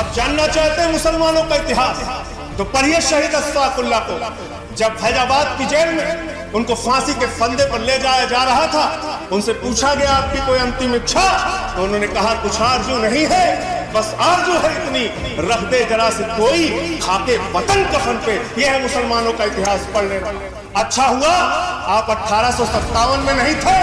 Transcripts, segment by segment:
आप जानना चाहते हैं मुसलमानों का इतिहास, तो पढ़िए शहीद अशफाकुल्लाह को। जब फैजाबाद की जेल में उनको फांसी के फंदे पर ले जाया जा रहा था, उनसे पूछा गया आपकी कोई अंतिम इच्छा, तो उन्होंने कहा कुछ आरजू नहीं है, बस आरजू है इतनी, रख दे जरा से कोई खाके वतन कफन पे। यह है मुसलमानों का इतिहास पढ़ने वाला। अच्छा हुआ आप 1857 में नहीं थे,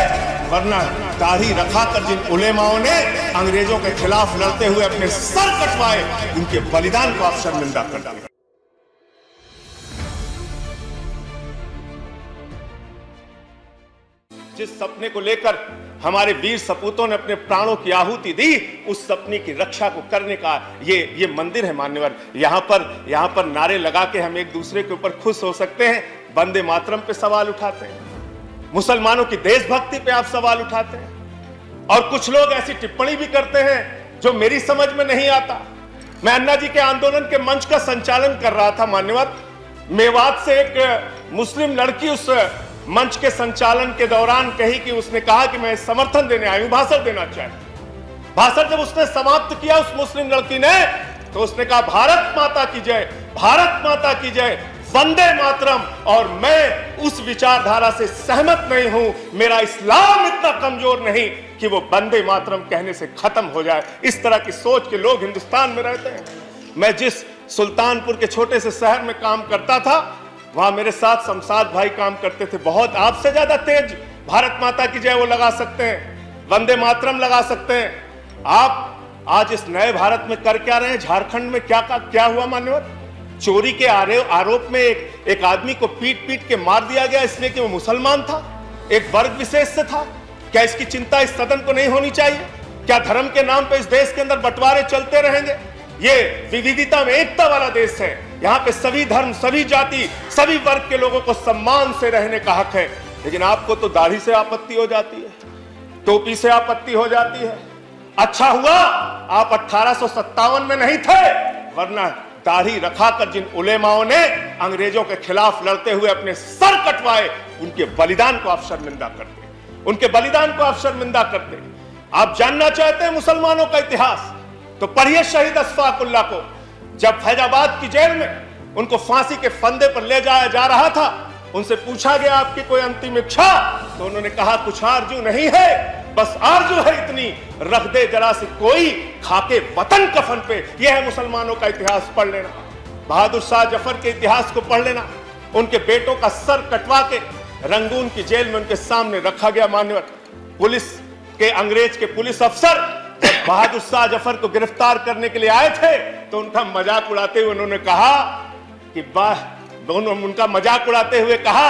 वरना दाढ़ी रखा कर जिन उलेमाओं ने अंग्रेजों के खिलाफ लड़ते हुए अपने सर कटवाए, उनके बलिदान को आप शर्मिंदा कर डाले। जिस सपने को लेकर हमारे वीर सपूतों ने अपने प्राणों की आहुति दी, उस सपने की रक्षा को करने का ये मंदिर है मान्यवर। यहाँ पर नारे लगा के हम एक दूसरे के ऊपर खुश हो सकते हैं, वंदे मातरम पे सवाल उठाते हैं, मुसलमानों की देशभक्ति पे आप सवाल उठाते हैं, और कुछ लोग ऐसी टिप्पणी भी करते हैं जो मेरी समझ में नहीं आता। मैं अन्ना जी के आंदोलन के मंच का संचालन कर रहा था मान्यवर। मेवात से एक मुस्लिम लड़की उस मंच के संचालन के दौरान कही कि उसने कहा कि मैं समर्थन देने आई हूं, भाषण देना चाहती। भाषण जब उसने समाप्त किया उस मुस्लिम लड़की ने, तो उसने कहा भारत माता की जय, भारत माता की जय, वंदे मातरम। और मैं उस विचारधारा से सहमत नहीं हूं। मेरा इस्लाम इतना कमजोर नहीं कि वो वंदे मातरम कहने से खत्म हो जाए। इस तरह की सोच के लोग हिंदुस्तान में रहते हैं। मैं जिस सुल्तानपुर के छोटे से शहर में काम करता था, वहां मेरे साथ शमशाद भाई काम करते थे, बहुत आपसे ज्यादा तेज भारत माता की जय वो लगा सकते हैं, वंदे मातरम लगा सकते हैं। आप आज इस नए भारत में कर क्या रहे हैं? झारखंड में क्या हुआ मान्यवर? चोरी के आरोप में एक आदमी को पीट के मार दिया गया, इसलिए कि वो मुसलमान था, एक वर्ग विशेष से था। क्या इसकी चिंता इस सदन को नहीं होनी चाहिए? क्या धर्म के नाम पे इस देश के अंदर बंटवारे चलते रहेंगे? ये विविधता में एकता वाला देश है। यहाँ पे सभी धर्म, सभी जाति, सभी वर्ग के लोगों को सम्मान से रहने का हक है। लेकिन आपको तो दाढ़ी से आपत्ति हो जाती है, टोपी से आपत्ति हो जाती है। अच्छा हुआ आप 1857 में नहीं थे, वरना दाढ़ी रखा कर जिन उलेमाओं ने अंग्रेजों के खिलाफ लड़ते हुए अपने सर कटवाए, उनके बलिदान को आप शर्मिंदा करते, उनके बलिदान को आप शर्मिंदा करते। आप जानना चाहते हैं मुसलमानों का इतिहास, तो पढ़िए शहीद अशफाकुल्लाह को। जब फैजाबाद की जेल में उनको फांसी के फंदे पर ले जाया जा रहा था, उनसे पूछा गया आपकी कोई अंतिम इच्छा, तो उन्होंने कहा कुछ आरजू नहीं है, बस आरजू है इतनी, रख दे जरा से कोई खाके वतन कफन पे। यह है मुसलमानों का इतिहास पढ़ लेना, बहादुर शाह जफर के इतिहास को पढ़ लेना। उनके बेटों का सर कटवा के रंगून की जेल में उनके सामने रखा गया मान्यवर। पुलिस के अंग्रेज के पुलिस अफसर बहादुर शाह जफर को गिरफ्तार करने के लिए आए थे, तो उनका मजाक उड़ाते हुए उन्होंने कहा कि उनका मजाक उड़ाते हुए कहा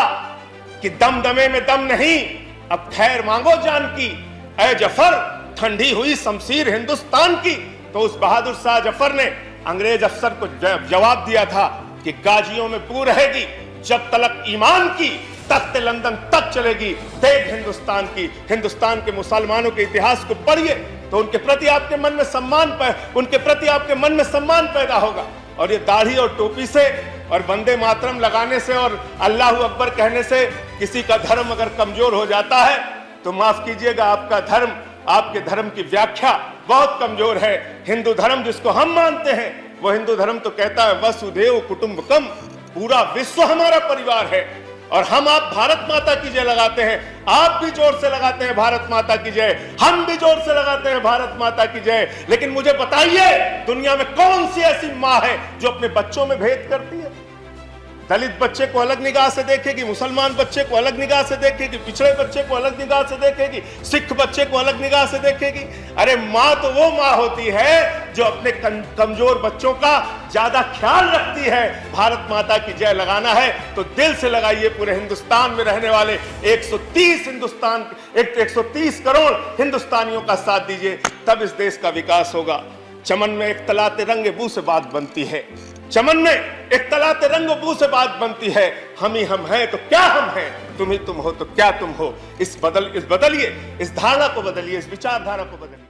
कि दमदमे में दम नहीं, अब खैर मांगो जान की, ऐ जफर ठंडी हुई शमशीर हिंदुस्तान की। तो उस बहादुर शाह जफर ने अंग्रेज अफसर को जवाब दिया था कि गाजियों में बू रहेगी, जब तलक ईमान की तख्त लंदन तक चलेगी। देख हिंदुस्तान की, हिंदुस्तान के मुसलमानों के इतिहास को पढ़िए, तो उनके प्रति आपके मन में सम्मान पैदा होगा। और ये दाढ़ी और टोपी से और वंदे मातरम लगाने से और अल्लाह अकबर कहने से किसी का धर्म अगर कमजोर हो जाता है, तो माफ कीजिएगा, आपका धर्म, आपके धर्म की व्याख्या बहुत कमजोर है। हिंदू धर्म जिसको हम मानते हैं, वो हिंदू धर्म तो कहता है वसुदेव कुटुंबकम, पूरा विश्व हमारा परिवार है। और हम आप भारत माता की जय लगाते हैं, आप भी जोर से लगाते हैं भारत माता की जय, हम भी जोर से लगाते हैं भारत माता की जय। लेकिन मुझे बताइए, दुनिया में कौन सी ऐसी माँ है जो अपने बच्चों में भेद करती है? दलित बच्चे को अलग निगाह से देखेगी, मुसलमान बच्चे को अलग निगाह से देखेगी, पिछड़े बच्चे को अलग निगाह से देखेगी, सिख बच्चे को अलग निगाह से देखेगी। अरे माँ तो वो माँ होती है जो अपने कमजोर बच्चों का ज्यादा ख्याल रखती है। भारत माता की जय लगाना है तो दिल से लगाइए। पूरे हिंदुस्तान में रहने वाले 130 करोड़ हिंदुस्तानियों का साथ दीजिए, तब इस देश का विकास होगा। चमन में एक तलाते रंग बू से बात बनती है, चमन में एक तलाते रंग बू से बात बनती है। हम ही हम हैं तो क्या हम हैं, तुम ही तुम हो तो क्या तुम हो। इस बदलिए, इस धारणा को बदलिए, इस विचारधारा को बदलिए।